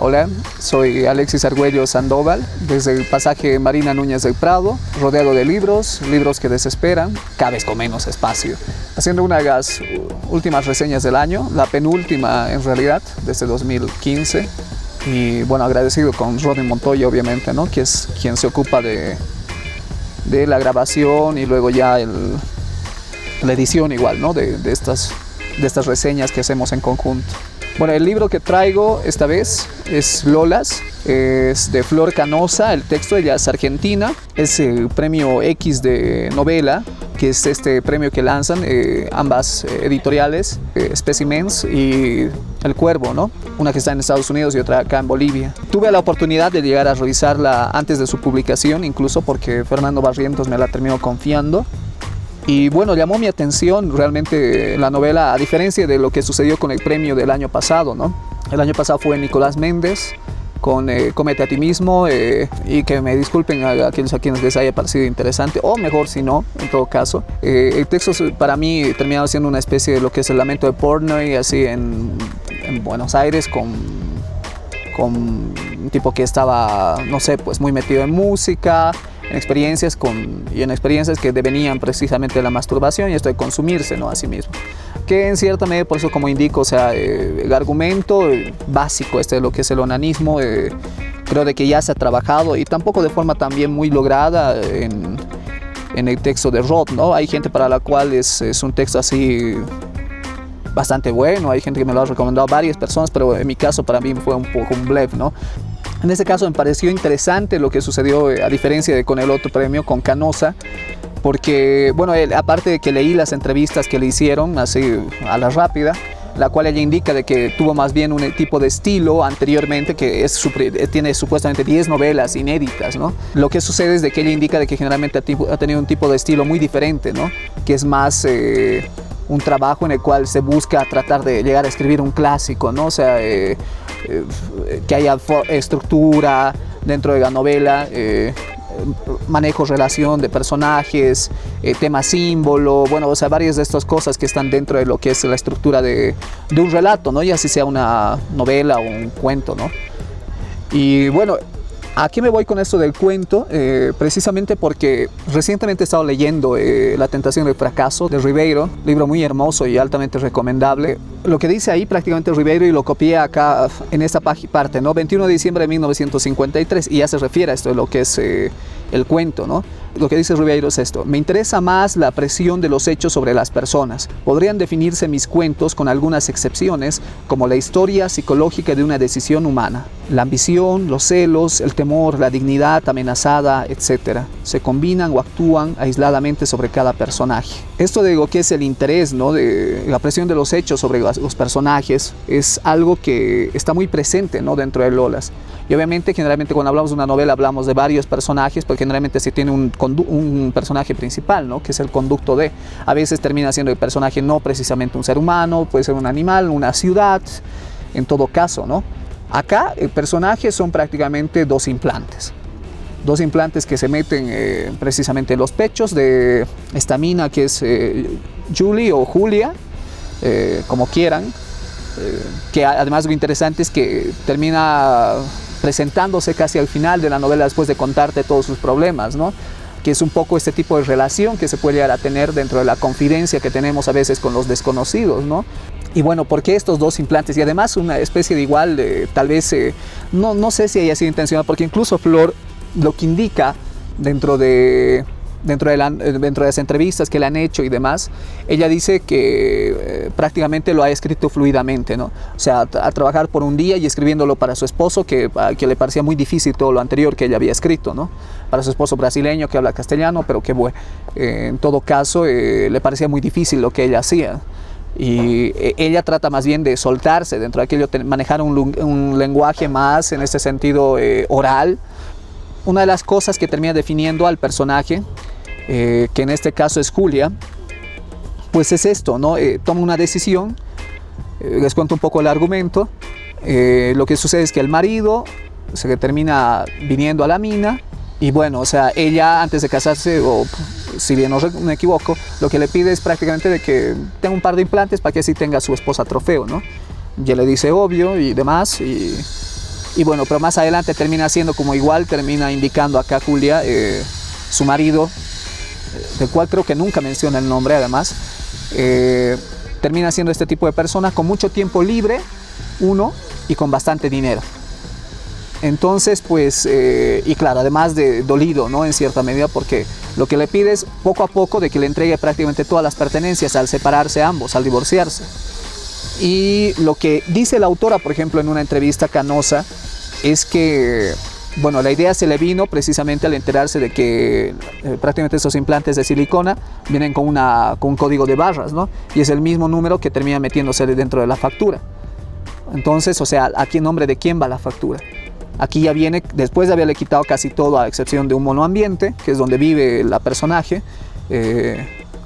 Hola, soy Alexis Argüello Sandoval, desde el pasaje Marina Núñez del Prado, rodeado de libros que desesperan, cada vez con menos espacio. Haciendo una de las últimas reseñas del año, la penúltima en realidad, desde 2015. Y bueno, agradecido con Rodney Montoya, obviamente, ¿no? Que es quien se ocupa de la grabación y luego ya la edición igual, ¿no? de estas reseñas que hacemos en conjunto. Bueno, el libro que traigo esta vez es Lolas, es de Flor Canosa, el texto, ella es argentina, es el premio X de novela, que es este premio que lanzan ambas editoriales, Specimens y El Cuervo, ¿no? Una que está en Estados Unidos y otra acá en Bolivia. Tuve la oportunidad de llegar a revisarla antes de su publicación, incluso porque Fernando Barrientos me la terminó confiando. Y bueno, llamó mi atención realmente la novela, a diferencia de lo que sucedió con el premio del año pasado, ¿no? El año pasado fue Nicolás Méndez con Cómete a ti mismo, y que me disculpen a quienes les haya parecido interesante, o mejor si no, en todo caso. El texto para mí terminaba siendo una especie de lo que es el lamento de Portnoy, así en Buenos Aires, con un tipo que estaba, no sé, pues muy metido en música, en experiencias que devenían precisamente de la masturbación y esto de consumirse, ¿no? A sí mismo. Que en cierta medida, por eso como indico, o sea, el argumento básico de lo que es el onanismo, creo de que ya se ha trabajado y tampoco de forma también muy lograda en el texto de Roth, ¿no? Hay gente para la cual es un texto así bastante bueno, hay gente que me lo ha recomendado varias personas, pero en mi caso para mí fue un poco un blef, ¿no? En este caso me pareció interesante lo que sucedió, a diferencia de con el otro premio, con Canosa, porque, bueno, aparte de que leí las entrevistas que le hicieron, así a la rápida, la cual ella indica de que tuvo más bien un tipo de estilo anteriormente, que tiene supuestamente 10 novelas inéditas, ¿no? Lo que sucede es de que ella indica de que generalmente ha tenido un tipo de estilo muy diferente, ¿no? Que es más un trabajo en el cual se busca tratar de llegar a escribir un clásico, ¿no? O sea, que haya estructura dentro de la novela, manejo, relación de personajes, tema símbolo, bueno, o sea, varias de estas cosas que están dentro de lo que es la estructura de un relato, ¿no? Ya si sea una novela o un cuento, ¿no? Y bueno, ¿a qué me voy con esto del cuento? Precisamente porque recientemente he estado leyendo La tentación del fracaso de Ribeiro, libro muy hermoso y altamente recomendable. Lo que dice ahí prácticamente Ribeiro, y lo copié acá en esta parte, ¿no? 21 de diciembre de 1953, y ya se refiere a esto de lo que es el cuento, ¿no? Lo que dice Ribeiro es esto: me interesa más la presión de los hechos sobre las personas. Podrían definirse mis cuentos con algunas excepciones como la historia psicológica de una decisión humana. La ambición, los celos, el temor, la dignidad amenazada, etc. se combinan o actúan aisladamente sobre cada personaje. Esto de lo que es el interés, ¿no? De la presión de los hechos sobre los personajes es algo que está muy presente, ¿no? Dentro de Lolas. Y obviamente, generalmente cuando hablamos de una novela hablamos de varios personajes, porque generalmente se tiene un personaje principal, ¿no? Que es el conducto de. A veces termina siendo el personaje no precisamente un ser humano, puede ser un animal, una ciudad, en todo caso, ¿no? Acá el personaje son prácticamente dos implantes que se meten precisamente en los pechos de esta mina que es Julie o Julia, como quieran, que además lo interesante es que termina presentándose casi al final de la novela después de contarte todos sus problemas, ¿no? Que es un poco este tipo de relación que se puede llegar a tener dentro de la confidencia que tenemos a veces con los desconocidos, ¿no? Y bueno, ¿por qué estos dos implantes? Y además una especie de igual, tal vez, no sé si haya sido intencional, porque incluso Flor lo que indica dentro de las entrevistas que le han hecho y demás, ella dice que prácticamente lo ha escrito fluidamente, ¿no? O sea, a trabajar por un día y escribiéndolo para su esposo, que le parecía muy difícil todo lo anterior que ella había escrito, ¿no? Para su esposo brasileño que habla castellano, pero que bueno, en todo caso le parecía muy difícil lo que ella hacía. Y ella trata más bien de soltarse dentro de aquello, manejar un lenguaje más en este sentido oral. Una de las cosas que termina definiendo al personaje, que en este caso es Julia, pues es esto, ¿no? Toma una decisión, les cuento un poco el argumento. Lo que sucede es que el marido se termina viniendo a la mina y bueno, o sea, ella antes de casarse, o si bien no me equivoco, lo que le pide es prácticamente de que tenga un par de implantes para que así tenga a su esposa trofeo, ¿no? Ya le dice obvio y demás, y Y bueno, pero más adelante termina siendo como igual, termina indicando acá Julia, su marido, del cual creo que nunca menciona el nombre además, termina siendo este tipo de persona con mucho tiempo libre, uno, y con bastante dinero. Entonces, pues, y claro, además de dolido, ¿no? En cierta medida, porque lo que le pide es poco a poco de que le entregue prácticamente todas las pertenencias al separarse ambos, al divorciarse. Y lo que dice la autora, por ejemplo, en una entrevista Canosa, es que, bueno, la idea se le vino precisamente al enterarse de que prácticamente esos implantes de silicona vienen con un código de barras, ¿no? Y es el mismo número que termina metiéndose dentro de la factura. Entonces, o sea, ¿aquí en nombre de quién va la factura? Aquí ya viene, después de haberle quitado casi todo, a excepción de un monoambiente, que es donde vive la personaje,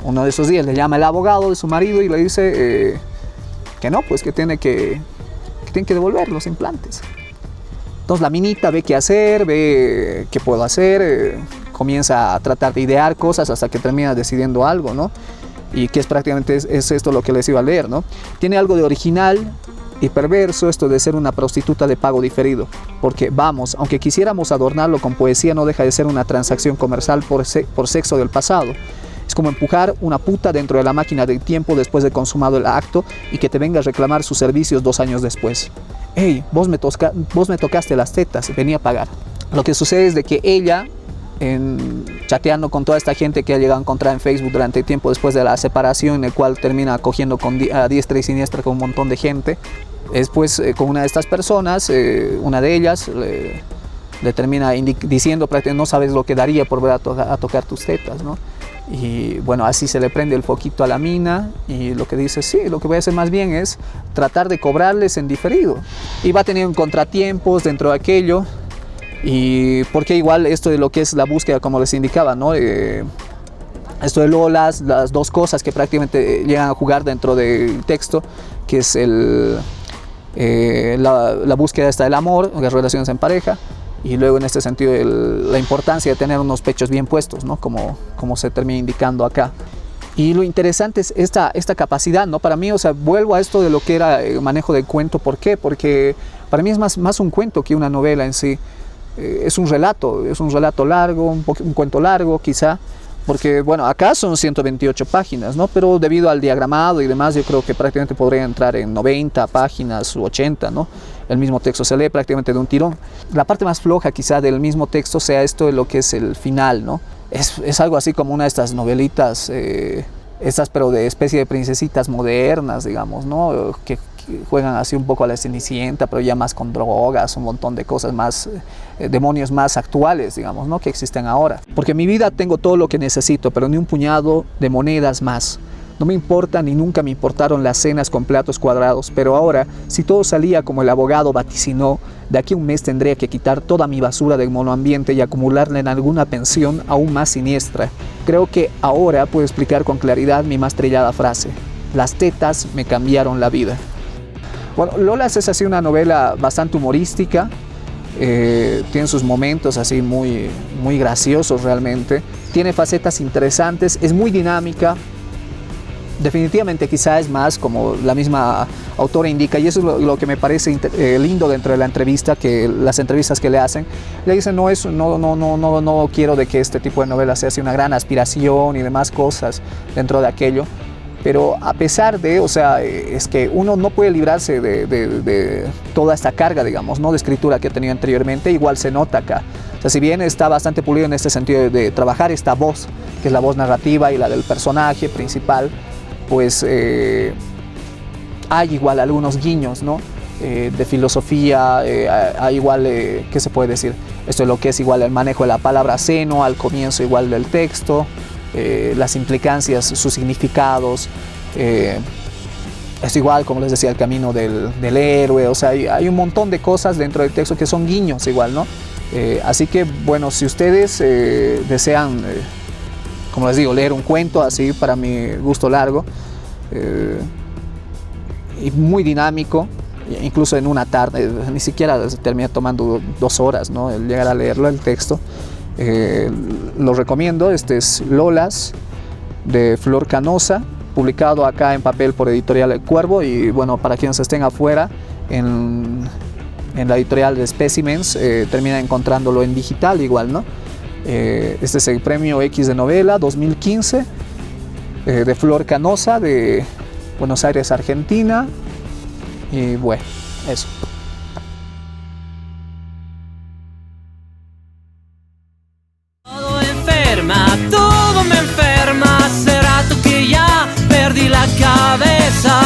uno de esos días le llama el abogado de su marido y le dice que no, pues que tiene que devolver los implantes. Entonces la minita ve qué hacer, ve qué puedo hacer, comienza a tratar de idear cosas hasta que termina decidiendo algo, ¿no? Y que es prácticamente es esto lo que les iba a leer, ¿no? Tiene algo de original y perverso esto de ser una prostituta de pago diferido, porque vamos, aunque quisiéramos adornarlo con poesía, no deja de ser una transacción comercial por sexo del pasado. Es como empujar una puta dentro de la máquina del tiempo después de consumado el acto y que te venga a reclamar sus servicios 2 años después. Hey, vos me tocaste las tetas, venía a pagar. Lo que sucede es de que ella, chateando con toda esta gente que ha llegado a encontrar en Facebook durante el tiempo después de la separación, en el cual termina acogiendo a diestra y siniestra con un montón de gente, después con una de estas personas, una de ellas le termina diciendo prácticamente no sabes lo que daría por ver a tocar tus tetas, ¿no? Y bueno, así se le prende el foquito a la mina y lo que dice, sí, lo que voy a hacer más bien es tratar de cobrarles en diferido. Y va teniendo contratiempos dentro de aquello. Y porque igual esto de lo que es la búsqueda, como les indicaba, ¿no? Esto de Lolas, las dos cosas que prácticamente llegan a jugar dentro del texto, que es la búsqueda esta del amor, las relaciones en pareja, y luego en este sentido la importancia de tener unos pechos bien puestos, ¿no? Como se termina indicando acá. Y lo interesante es esta capacidad, ¿no? Para mí, o sea, vuelvo a esto de lo que era el manejo del cuento. ¿Por qué? Porque para mí es más un cuento que una novela en sí. Es un relato largo, un cuento largo quizá, porque bueno, acá son 128 páginas, ¿no? Pero debido al diagramado y demás, yo creo que prácticamente podría entrar en 90 páginas u 80, ¿no? El mismo texto se lee prácticamente de un tirón. La parte más floja quizá del mismo texto sea esto de lo que es el final, ¿no? Es algo así como una de estas novelitas, estas pero de especie de princesitas modernas, digamos, ¿no? Que juegan así un poco a la Cenicienta, pero ya más con drogas, un montón de cosas más, demonios más actuales, digamos, ¿no? Que existen ahora. Porque en mi vida tengo todo lo que necesito, pero ni un puñado de monedas más. No me importa ni nunca me importaron las cenas con platos cuadrados, pero ahora, si todo salía como el abogado vaticinó, de aquí a un mes tendría que quitar toda mi basura del monoambiente y acumularla en alguna pensión aún más siniestra. Creo que ahora puedo explicar con claridad mi más trillada frase. Las tetas me cambiaron la vida. Bueno, Lolas es así una novela bastante humorística, tiene sus momentos así muy graciosos realmente, tiene facetas interesantes, es muy dinámica. Definitivamente quizá es más como la misma autora indica, y eso es lo que me parece lindo dentro de la entrevista, que las entrevistas que le hacen, le dicen no quiero de que este tipo de novela sea así una gran aspiración y demás cosas dentro de aquello, pero a pesar de, o sea, es que uno no puede librarse de toda esta carga, digamos, ¿no? De escritura que ha tenido anteriormente, igual se nota acá. O sea, si bien está bastante pulido en este sentido de trabajar esta voz, que es la voz narrativa y la del personaje principal, pues hay igual algunos guiños, ¿no? De filosofía, hay igual, ¿qué se puede decir? Esto es lo que es igual el manejo de la palabra seno al comienzo igual del texto, las implicancias, sus significados, es igual, como les decía, el camino del héroe, o sea, hay un montón de cosas dentro del texto que son guiños igual, ¿no? Así que, bueno, si ustedes desean, como les digo, leer un cuento así para mi gusto largo y muy dinámico, incluso en una tarde, ni siquiera se termina tomando 2 horas, ¿no? El llegar a leerlo, el texto, lo recomiendo. Este es Lolas de Flor Canosa, publicado acá en papel por Editorial El Cuervo, y bueno, para quienes estén afuera, en en la editorial de Specimens, termina encontrándolo en digital igual, ¿no? Este es el premio X de novela 2015 de Flor Canosa de Buenos Aires, Argentina. Y bueno, eso. Todo me enferma, será tú que ya perdí la cabeza.